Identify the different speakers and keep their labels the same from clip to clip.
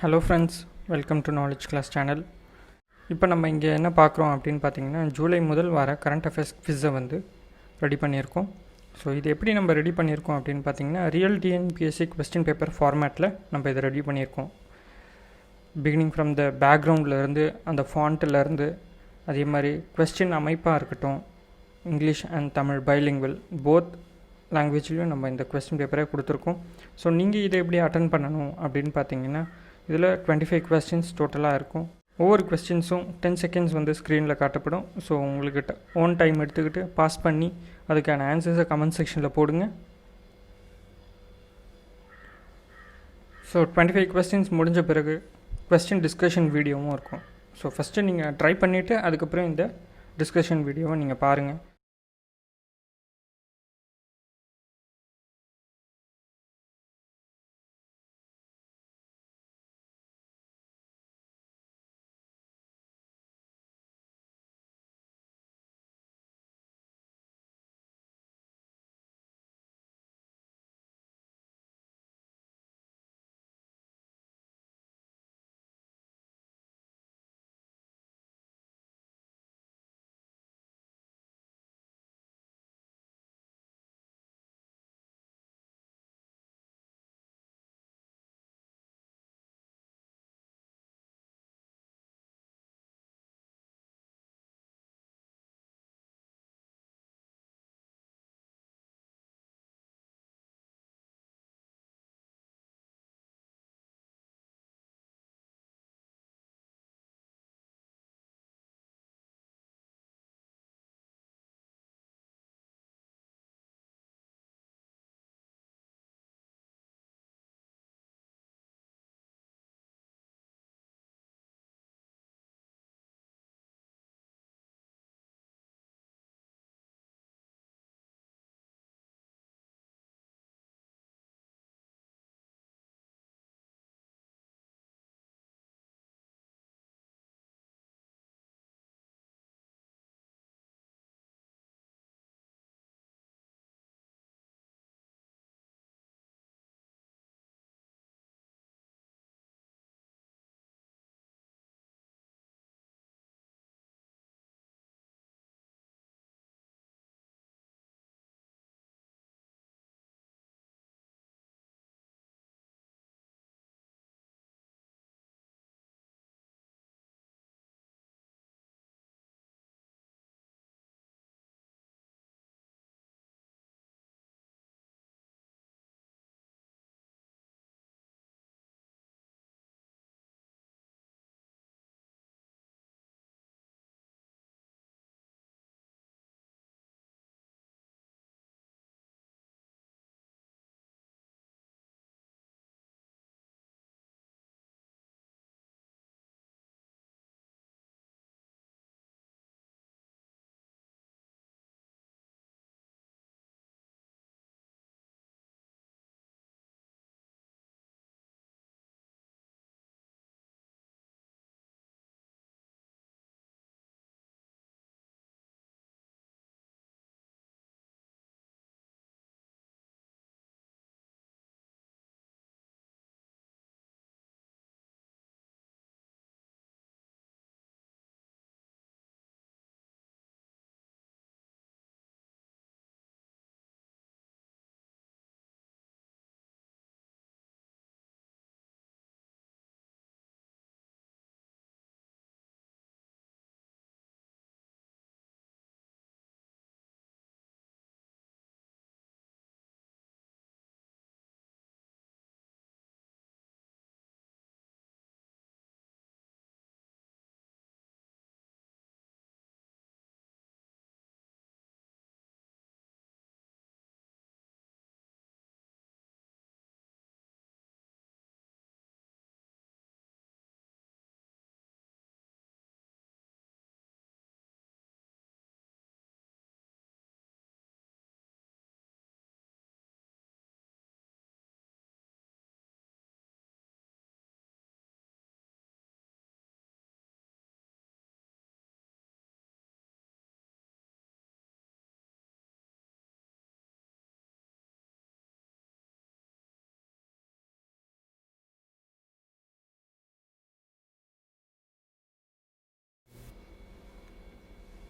Speaker 1: Hello friends, welcome to knowledge class channel. இப்போ நம்ம இங்கே என்ன பார்க்குறோம் அப்படின்னு பார்த்தீங்கன்னா, ஜூலை முதல் வார கரண்ட் அஃபேர்ஸ் குவிஸை வந்து ரெடி பண்ணியிருக்கோம். ஸோ இது எப்படி நம்ம ரெடி பண்ணியிருக்கோம் அப்படின்னு பார்த்தீங்கன்னா, ரியல் டிஎன்பிஎஸ்சி கொஸ்டின் பேப்பர் ஃபார்மேட்டில் நம்ம இதை ரெடி பண்ணியிருக்கோம். பிகினிங் ஃப்ரம் த பேக்ரவுண்ட்லேருந்து, அந்த ஃபாண்ட்டிலேருந்து, அதே மாதிரி கொஸ்டின் அமைப்பாக இருக்கட்டும், English and Tamil bilingual both லாங்குவேஜ்லேயும் நம்ம இந்த கொஸ்டின் பேப்பரை கொடுத்துருக்கோம். ஸோ நீங்கள் இதை எப்படி அட்டன் பண்ணணும் அப்படின்னு பார்த்தீங்கன்னா, இதில் 25 கொஸ்டின்ஸ் டோட்டலாக இருக்கும். ஒவ்வொரு கொஸ்டின்ஸும் 10 செகண்ட்ஸ் வந்து ஸ்க்ரீனில் காட்டப்படும். ஸோ உங்கள்கிட்ட ஓன் டைம் எடுத்துக்கிட்டு பாஸ் பண்ணி அதுக்கான ஆன்சர்ஸை கமெண்ட் செக்ஷனில் போடுங்க. ஸோ 25 கொஸ்டின்ஸ் முடிஞ்ச பிறகு கொஸ்டின் டிஸ்கஷன் வீடியோவும் இருக்கும். ஸோ ஃபஸ்ட்டு நீங்கள் ட்ரை பண்ணிவிட்டு அதுக்கப்புறம் இந்த டிஸ்கஷன் வீடியோவை நீங்கள் பாருங்கள்.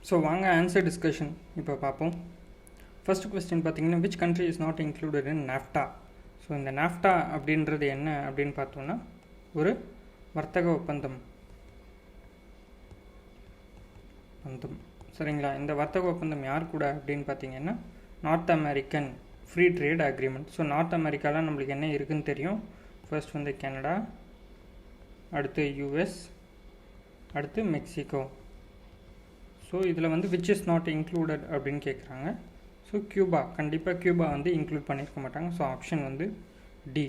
Speaker 1: ஸோ வாங்க ஆன்சர் டிஸ்கஷன் இப்போ பார்ப்போம். ஃபர்ஸ்ட் கொஸ்டின் பார்த்தீங்கன்னா which country is not included in NAFTA. So இந்த நாஃப்டா அப்படின்றது என்ன அப்படின்னு பார்த்தோம்னா ஒரு வர்த்தக ஒப்பந்தம். சரிங்களா? இந்த வர்த்தக ஒப்பந்தம் யார் கூட அப்படின்னு பார்த்தீங்கன்னா north American free trade agreement. So north அமெரிக்காவில் நம்மளுக்கு என்ன இருக்குதுன்னு தெரியும். ஃபர்ஸ்ட் வந்து கனடா, அடுத்து யூஎஸ், அடுத்து மெக்சிகோ. ஸோ இதில் வந்து விச் இஸ் நாட் இன்க்ளூடட் அப்படின்னு கேட்குறாங்க. ஸோ கியூபா, கண்டிப்பாக கியூபா வந்து இன்க்ளூட் பண்ணியிருக்க மாட்டாங்க. ஸோ ஆப்ஷன் வந்து டி.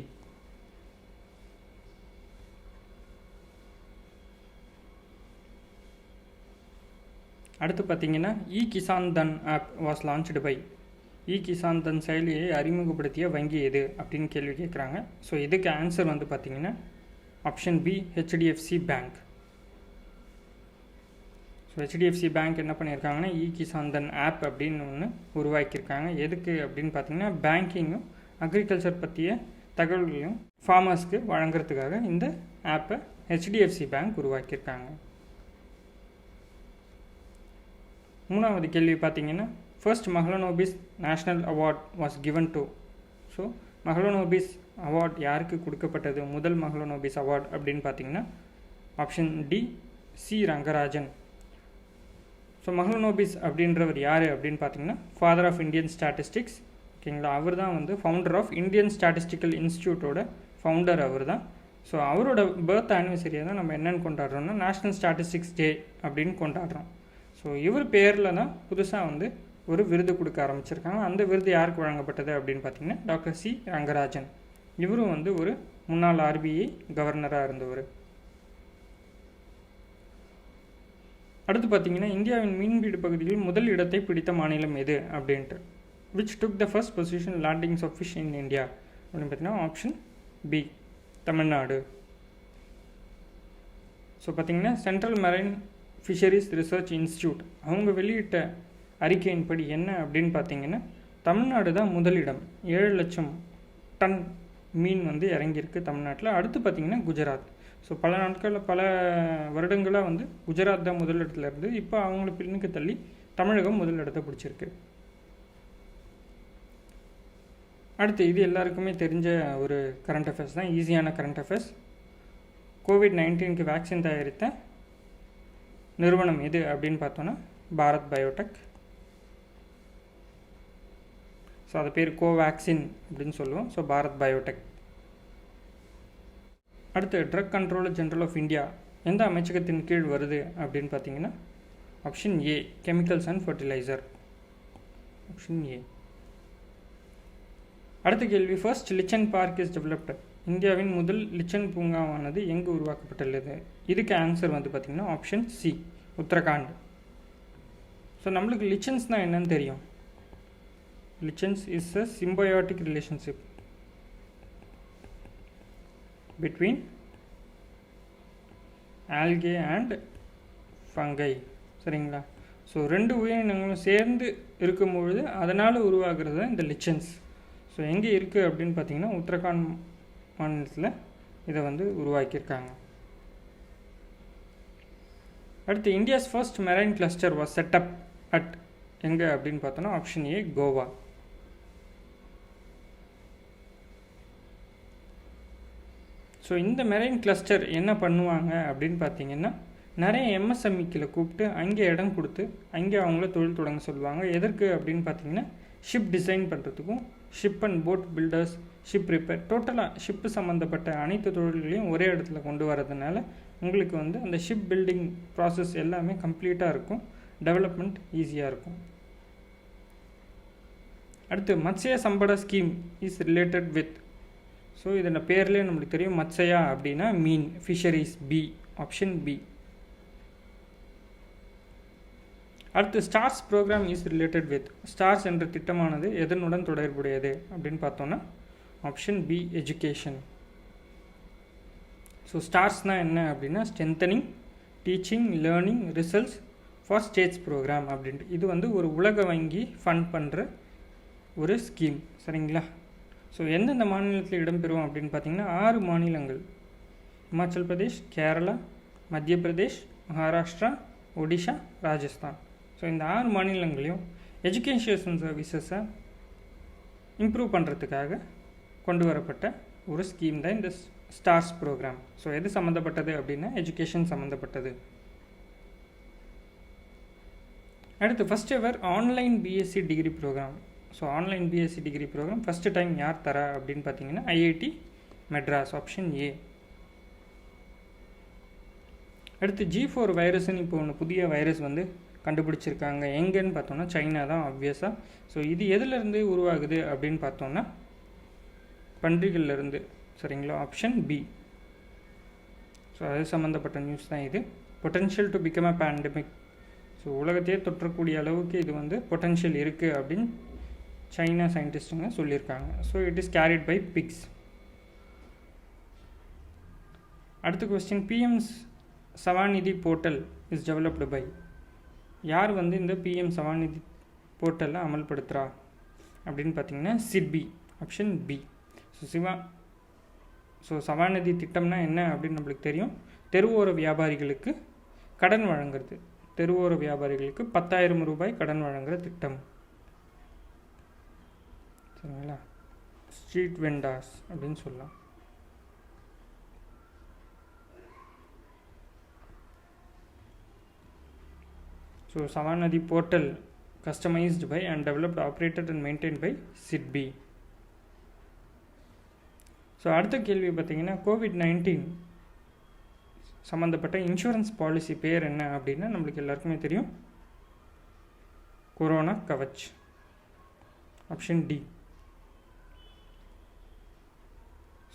Speaker 1: அடுத்து பார்த்தீங்கன்னா இ கிசான் தன் ஆப் வாஸ் லான்ச்டு பை. இ கிசான் தன் செயலியை அறிமுகப்படுத்திய வங்கி எது அப்படின்னு கேள்வி கேட்குறாங்க. ஸோ இதுக்கு ஆன்சர் வந்து பார்த்தீங்கன்னா option B, HDFC bank. So HDFC bank என்ன பண்ணியிருக்காங்கன்னா இ கிசான் தன் ஆப் அப்படின்னு ஒன்று உருவாக்கியிருக்காங்க. எதுக்கு அப்படின்னு பார்த்தீங்கன்னா பேங்கிங்கும் அக்ரிகல்ச்சர் பற்றிய தகவல்களையும் ஃபார்மர்ஸ்க்கு வழங்குறதுக்காக இந்த ஆப்பை ஹெச்டிஎஃப்சி பேங்க் உருவாக்கியிருக்காங்க. மூணாவது கேள்வி பார்த்தீங்கன்னா first Mahalanobis national award was given to. So Mahalanobis award யாருக்கு கொடுக்கப்பட்டது, முதல் மஹலனோபிஸ் அவார்ட் அப்படின்னு பார்த்தீங்கன்னா option D, C Rangarajan. So Mahalanobis அப்படின்றவர் யார் அப்படின்னு பார்த்தீங்கன்னா ஃபாதர் ஆஃப் இந்தியன் ஸ்டாட்டிஸ்டிக்ஸ். ஓகேங்களா? அவர் தான் வந்து ஃபவுண்டர் ஆஃப் இந்தியன் ஸ்டாட்டிஸ்டிக்கல் இன்ஸ்டியூட்டோட ஃபவுண்டர் அவர் தான். ஸோ அவரோட பர்த் ஆனிவர்சரியை தான் நம்ம என்னென்னு கொண்டாடுறோம்னா நேஷ்னல் ஸ்டாட்டிஸ்டிக்ஸ் டே அப்படின்னு கொண்டாடுறோம். ஸோ இவர் பேரில் தான் புதுசாக வந்து ஒரு விருது கொடுக்க ஆரம்பிச்சிருக்காங்க. அந்த விருது யாருக்கு வழங்கப்பட்டது அப்படின்னு பார்த்தீங்கன்னா டாக்டர் சி ரங்கராஜன். இவரும் வந்து ஒரு முன்னாள் ஆர்பிஐ கவர்னராக இருந்தவர். அடுத்து பார்த்தீங்கன்னா இந்தியாவின் மீன்பிடி பகுதியில் முதல் இடத்தை பிடித்த மாநிலம் எது அப்படின்ட்டு. Which took the first position landings of fish in India அப்படின்னு பார்த்தீங்கன்னா ஆப்ஷன் பி, தமிழ்நாடு. ஸோ பார்த்தீங்கன்னா Central Marine Fisheries Research Institute அவங்க வெளியிட்ட அறிக்கையின்படி என்ன அப்படின்னு பார்த்தீங்கன்னா தமிழ்நாடு தான் முதலிடம். 7 லட்சம் டன் மீன் வந்து இறங்கியிருக்கு தமிழ்நாட்டில். அடுத்து பார்த்தீங்கன்னா குஜராத். ஸோ பல நாட்களில் பல வருடங்களாக வந்து குஜராத் தான் முதல் இடத்துல இருந்து இப்போ அவங்கள பின்னுக்கு தள்ளி தமிழகம் முதல் இடத்தை பிடிச்சிருக்கு. அடுத்து இது எல்லாருக்குமே தெரிஞ்ச ஒரு கரண்ட் அஃபேர்ஸ் தான், ஈஸியான கரண்ட் அஃபேர்ஸ். கோவிட்-19க்கு வேக்சின் தயாரித்த நிறுவனம் எது அப்படின்னு பார்த்தோன்னா பாரத் பயோடெக். ஸோ அது பேர் கோவேக்சின் அப்படின்னு சொல்லுவோம். So Bharat biotech. அடுத்து drug controller general of India எந்த அமைச்சகத்தின் கீழ் வருது அப்படின்னு பார்த்தீங்கன்னா option A, chemicals and fertiliser. Option A. அடுத்த கேள்வி first lichen park is developed. இந்தியாவின் முதல் லிச்சன் பூங்காவானது எங்கு உருவாக்கப்பட்டுள்ளது. இதுக்கு ஆன்சர் வந்து பார்த்திங்கன்னா ஆப்ஷன் சி, உத்தரகாண்ட். ஸோ நம்மளுக்கு லிச்சன்ஸ்னால் என்னன்னு தெரியும். Lichens is a symbiotic relationship between algae and fungi. சரிங்களா? ஸோ 2 உயிரினங்களும் சேர்ந்து இருக்கும்பொழுது அதனால் உருவாகிறது இந்த லிச்சன்ஸ். ஸோ எங்கே இருக்குது அப்படின்னு பார்த்தீங்கன்னா உத்தரகாண்ட் மாநிலத்தில் இதை வந்து உருவாக்கியிருக்காங்க. அடுத்து India's first marine cluster was setup at எங்கே அப்படின்னு பார்த்தோன்னா ஆப்ஷன் ஏ, கோவா. ஸோ இந்த மெரைன் கிளஸ்டர் என்ன பண்ணுவாங்க அப்படின்னு பார்த்தீங்கன்னா நிறைய எம்எஸ்எம்இக்களை கூப்பிட்டு அங்கே இடம் கொடுத்து அங்கே அவங்கள தொழில் தொடங்க சொல்லுவாங்க. எதற்கு அப்படின்னு பார்த்தீங்கன்னா ஷிப் டிசைன் பண்ணுறதுக்கும், ship and boat builders, ship repair, டோட்டலாக ஷிப்பு சம்மந்தப்பட்ட அனைத்து தொழில்களையும் ஒரே இடத்துல கொண்டு வரதுனால உங்களுக்கு வந்து அந்த ஷிப் பில்டிங் ப்ராசஸ் எல்லாமே கம்ப்ளீட்டாக இருக்கும், டெவலப்மெண்ட் ஈஸியாக இருக்கும். அடுத்து Matsya Sampada scheme is related with. So இதோட பேர்லேயே நம்மளுக்கு தெரியும், மத்ஸ்யா அப்படின்னா மீன், ஃபிஷரிஸ், பி, ஆப்ஷன் பி. அடுத்து STARS programme is related with. STARS என்ற திட்டமானது எதனுடன் தொடர்புடையது அப்படின்னு பார்த்தோன்னா ஆப்ஷன் பி, எஜுகேஷன். ஸோ ஸ்டார்ஸ்னால் என்ன அப்படின்னா strengthening teaching learning results for states programme அப்படின்ட்டு. இது வந்து ஒரு உலக வங்கி ஃபண்ட் பண்ணுற ஒரு ஸ்கீம். சரிங்களா? ஸோ எந்தெந்த மாநிலத்தில் இடம்பெறும் அப்படின்னு பார்த்தீங்கன்னா 6 மாநிலங்கள்: இமாச்சல் பிரதேஷ், கேரளா, மத்திய பிரதேஷ், மகாராஷ்டிரா, ஒடிஷா, ராஜஸ்தான். ஸோ இந்த 6 மாநிலங்களையும் எஜுகேஷன் சர்வீசஸை இம்ப்ரூவ் பண்ணுறதுக்காக கொண்டு வரப்பட்ட ஒரு ஸ்கீம் தான் இந்த ஸ்டார்ஸ் ப்ரோக்ராம். ஸோ எது சம்மந்தப்பட்டது அப்படின்னா எஜுகேஷன் சம்மந்தப்பட்டது. அடுத்து first ever online BSc degree program. So online BSc degree program first time யார் தரா அப்படின்னு பார்த்தீங்கன்னா ஐஐடி மெட்ராஸ், ஆப்ஷன் ஏ. அடுத்து G4 வைரஸ்ன்னு இப்போ ஒன்று புதிய வைரஸ் வந்து கண்டுபிடிச்சிருக்காங்க. எங்கேன்னு பார்த்தோன்னா சைனா தான் ஆப்வியஸாக. ஸோ இது எதுலேருந்து உருவாகுது அப்படின்னு பார்த்தோன்னா பன்றிகள்லேருந்து, சரிங்களா, ஆப்ஷன் பி. ஸோ அது சம்மந்தப்பட்ட நியூஸ் தான் இது. Potential to become a pandemic. So உலகத்தையே தொற்றக்கூடிய அளவுக்கு இது வந்து பொட்டென்ஷியல் இருக்குது அப்படின்னு சைனா சயின்டிஸ்ட்டுங்க சொல்லியிருக்காங்க. So it is carried by pigs. அடுத்த question, PM SVANidhi portal is developed by. யார் வந்து இந்த பிஎம் சவாநிதி போர்ட்டலை அமல்படுத்துகிறா அப்படின்னு பார்த்தீங்கன்னா SIDBI, option B. So SVANidhi திட்டம்னா என்ன அப்படின்னு நம்மளுக்கு தெரியும். தெருவோர வியாபாரிகளுக்கு கடன் வழங்குறது. தெருவோர வியாபாரிகளுக்கு 10,000 ரூபாய் கடன் வழங்குகிற திட்டம், சரிங்களா, ஸ்ட்ரீட் வெண்டார்ஸ் அப்படின்னு சொல்லலாம். So SVANidhi portal customized by and developed, operated and maintained by SIDBI. So அடுத்த கேள்வி பார்த்தீங்கன்னா COVID-19 சம்மந்தப்பட்ட இன்சூரன்ஸ் பாலிசி பேர் என்ன அப்படின்னா நம்மளுக்கு எல்லாருக்குமே தெரியும், corona Kavach, option D.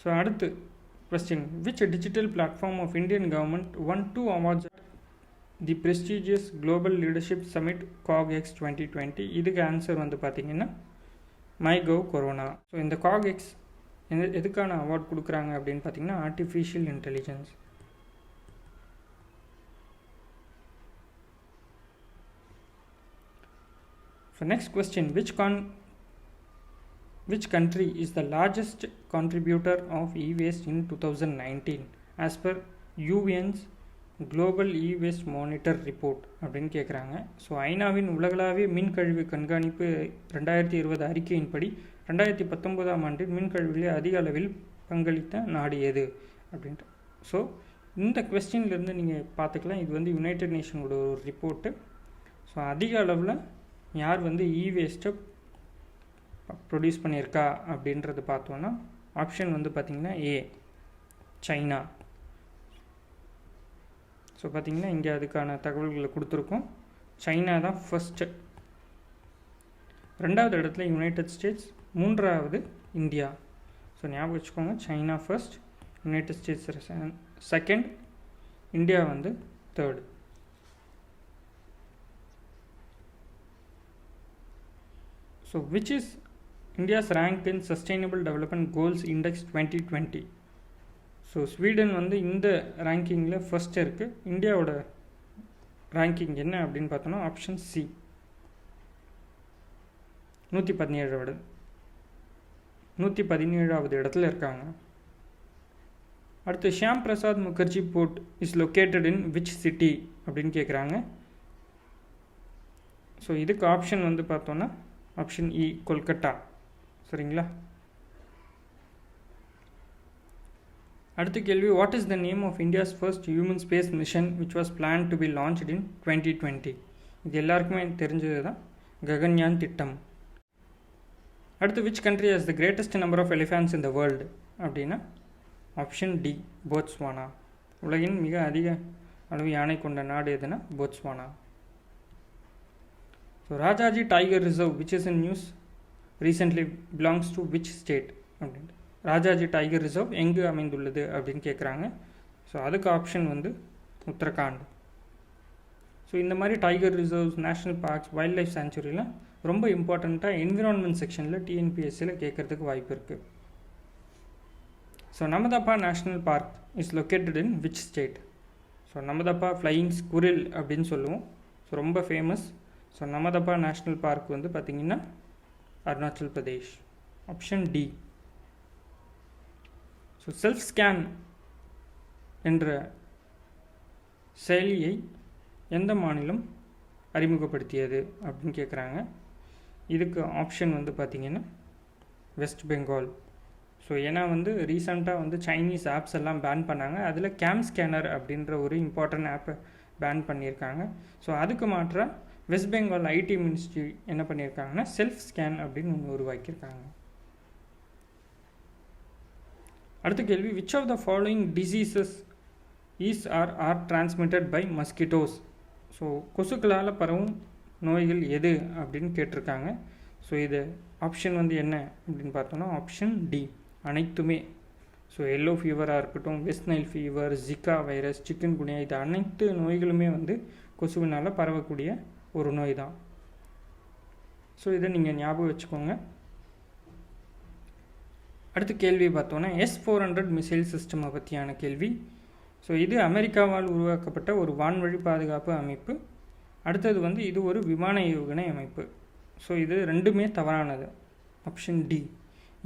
Speaker 1: So அடுத்து question, which digital platform of Indian government won 2 awards the prestigious global leadership summit COGX 2020. இதுக்கு ஆன்சர் வந்து பார்த்தீங்கன்னா மைகவ் கொரோனா. ஸோ இந்த COGX எதுக்கான அவார்ட் கொடுக்குறாங்க அப்படின்னு பார்த்தீங்கன்னா artificial intelligence. So next question, which country is the largest contributor of e-waste in 2019 as per UN's global e-waste monitor report அப்படின்னு கேட்குறாங்க. ஸோ ஐநாவின் உலகளாவிய மின்கழிவு கண்காணிப்பு 2020 அறிக்கையின்படி 2019ஆம் ஆண்டில் மின்கழிவுகளை அதிக அளவில் பங்களித்த நாடு எது அப்படின்ட்டு. ஸோ இந்த கொஸ்டின்லேருந்து நீங்கள் பார்த்துக்கலாம், இது வந்து யுனைடெட் நேஷனோட ஒரு ரிப்போர்ட்டு. ஸோ அதிக அளவில் யார் வந்து இ-வேஸ்ட்டை ப்ரொடியூஸ் பண்ணியிருக்கா அப்படின்றது பார்த்தோன்னா ஆப்ஷன் வந்து பார்த்திங்கன்னா ஏ, சைனா. ஸோ பார்த்திங்கன்னா இங்கே அதுக்கான தகவல்களை கொடுத்துருக்கோம். சைனா தான் ஃபஸ்ட்டு, 2வது இடத்துல யுனைடெட் ஸ்டேட்ஸ், 3வது இந்தியா. ஸோ ஞாபகம் வச்சுக்கோங்க, China first, United States second, India வந்து third. So which is India's rank in sustainable development goals index 2020. So Sweden வந்து இந்த ரேங்கிங்கில் ஃபஸ்ட்டு இருக்குது. இந்தியாவோட ரேங்கிங் என்ன அப்படின்னு பார்த்தோன்னா ஆப்ஷன் சி, 117வது இடத்துல இருக்காங்க. அடுத்து, Syama Prasad Mookerjee port is located in which city அப்படின்னு கேட்குறாங்க. ஸோ இதுக்கு ஆப்ஷன் வந்து பார்த்தோன்னா ஆப்ஷன் இ, கொல்கட்டா, சரிங்களா. அடுத்த கேள்வி, what is the name of India's first human space mission which was plan to be launched in 2020. இது எல்லாருக்குமே தெரிஞ்சது தான், ககன்யான் திட்டம். அடுத்து, which country has the greatest number of elephants in the world அப்படின்னா ஆப்ஷன் டி, போட்ஸ்வானா. உலகின் மிக அதிக அளவு யானை கொண்ட நாடு எதுனா Botswana. So Rajaji tiger reserve which is in news recently belongs to which state அப்படின்ட்டு. ராஜாஜி டைகர் ரிசர்வ் எங்கு அமைந்துள்ளது அப்படின்னு கேட்குறாங்க. ஸோ அதுக்கு ஆப்ஷன் வந்து உத்தரகாண்ட். ஸோ இந்த மாதிரி tiger reserves, national parks, wildlife சாங்சுரிலாம் ரொம்ப இம்பார்ட்டண்ட்டாக என்விரான்மெண்ட் செக்ஷனில் டிஎன்பிஎஸ்சியில் கேட்குறதுக்கு வாய்ப்பு இருக்குது. So Namdapha national park is located in which state. So Namdapha flying squirrel அப்படின்னு சொல்லுவோம். ஸோ ரொம்ப famous. So Namdapha national park வந்து பார்த்திங்கன்னா Arunachal Pradesh, option D. So self scan என்ற செயலியை எந்த மாநிலம் அறிமுகப்படுத்தியது அப்படின்னு கேட்குறாங்க. இதுக்கு ஆப்ஷன் வந்து பார்த்திங்கன்னா வெஸ்ட் பெங்கால். ஸோ ஏன்னா வந்து ரீசெண்டாக வந்து சைனீஸ் ஆப்ஸ் எல்லாம் பேன் பண்ணாங்க. அதில் கேம் ஸ்கேனர் அப்படின்ற ஒரு இம்பார்ட்டன்ட் ஆப்பை பேன் பண்ணியிருக்காங்க. ஸோ அதுக்கு மாற்றாக வெஸ்ட் பெங்கால் ஐடி மினிஸ்ட்ரி என்ன பண்ணியிருக்காங்கன்னா செல்ஃப் ஸ்கேன் அப்படின்னு ஒன்று உருவாக்கியிருக்காங்க. அடுத்த கேள்வி, which of the following diseases are transmitted by mosquitoes? So கொசுக்களால் பரவும் நோய்கள் எது அப்படின்னு கேட்டிருக்காங்க. ஸோ இது ஆப்ஷன் வந்து என்ன அப்படின்னு பார்த்தோன்னா ஆப்ஷன் டி, அனைத்துமே. ஸோ எல்லோ ஃபீவராக இருக்கட்டும், West Nile fever, Zika virus, chikungunya, இது அனைத்து நோய்களுமே வந்து கொசுவினால் பரவக்கூடிய ஒரு நோய் தான். ஸோ இதை நீங்கள் ஞாபகம் வச்சுக்கோங்க. அடுத்த கேள்வி பார்த்தோன்னா S-400 மிசைல் சிஸ்டமை பற்றியான கேள்வி. ஸோ இது அமெரிக்காவால் உருவாக்கப்பட்ட ஒரு வான்வழி பாதுகாப்பு அமைப்பு. அடுத்தது வந்து இது ஒரு விமான ஏவுகணை அமைப்பு. ஸோ இது ரெண்டுமே தவறானது, ஆப்ஷன் டி.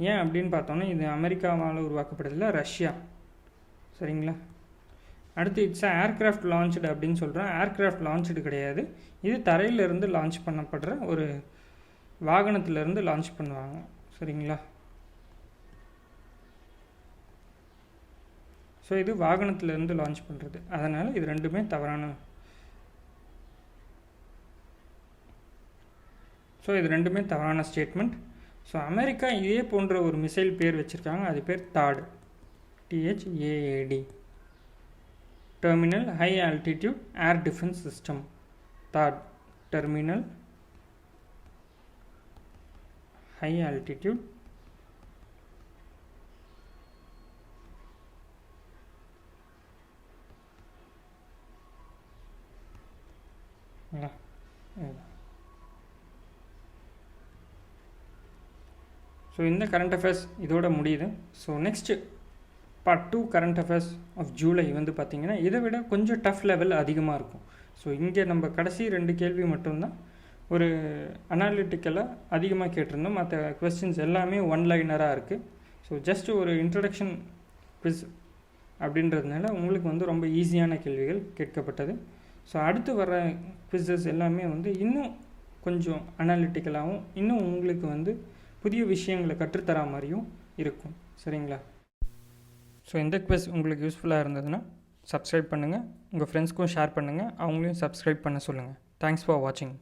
Speaker 1: ஏன் அப்படின்னு பார்த்தோன்னா இது அமெரிக்காவால் உருவாக்கப்பட்டதில்ல, ரஷ்யா. சரிங்களா? அடுத்து இட்ஸ் ஏர்க்ராஃப்ட் லான்ச்டு அப்படின்னு சொல்கிறேன். ஏர்க்ராஃப்ட் லான்ச்டு கிடையாது. இது தரையிலிருந்து லான்ச் பண்ணப்படுற ஒரு வாகனத்திலிருந்து லான்ச் பண்ணுவாங்க. சரிங்களா? ஸோ இது வாகனத்திலிருந்து லான்ச் பண்ணுறது. அதனால் இது ரெண்டுமே தவறான. ஸோ இது ரெண்டுமே தவறான ஸ்டேட்மெண்ட். ஸோ அமெரிக்கா இதே போன்ற ஒரு மிசைல் பேர் வச்சுருக்காங்க. அது பேர் தாட், THAAD, terminal high altitude air defence system. தாட், டெர்மினல் ஹை ஆல்டிடியூட் ஸோ இந்த கரண்ட் அஃபேர்ஸ் இதோட முடியுது. So next part 2 current affairs of July வந்து பார்த்திங்கன்னா இதை விட கொஞ்சம் டஃப் லெவல் அதிகமாக இருக்கும். ஸோ இங்கே நம்ம கடைசி 2 கேள்வி மட்டும்தான் ஒரு அனாலிட்டிக்கலாக அதிகமாக கேட்டிருந்தோம். மற்ற கொஸ்டின்ஸ் எல்லாமே ஒன் லைனராக இருக்குது. ஸோ ஜஸ்ட் ஒரு இன்ட்ரடக்ஷன் குவிஸ் அப்படின்றதுனால உங்களுக்கு வந்து ரொம்ப ஈஸியான கேள்விகள் கேட்கப்பட்டது. ஸோ அடுத்து வர குவிஸஸ் எல்லாமே வந்து இன்னும் கொஞ்சம் அனாலிட்டிக்கலாகவும் இன்னும் உங்களுக்கு வந்து புதிய விஷயங்களை கற்றுத்தரா மாதிரியும் இருக்கும். சரிங்களா? ஸோ இந்த குவிஸ் உங்களுக்கு யூஸ்ஃபுல்லாக இருந்ததுன்னா சப்ஸ்கிரைப் பண்ணுங்கள், உங்கள் ஃப்ரெண்ட்ஸ்க்கும் ஷேர் பண்ணுங்கள், அவங்களையும் சப்ஸ்கிரைப் பண்ண சொல்லுங்கள். தேங்க்ஸ் ஃபார் வாட்சிங்.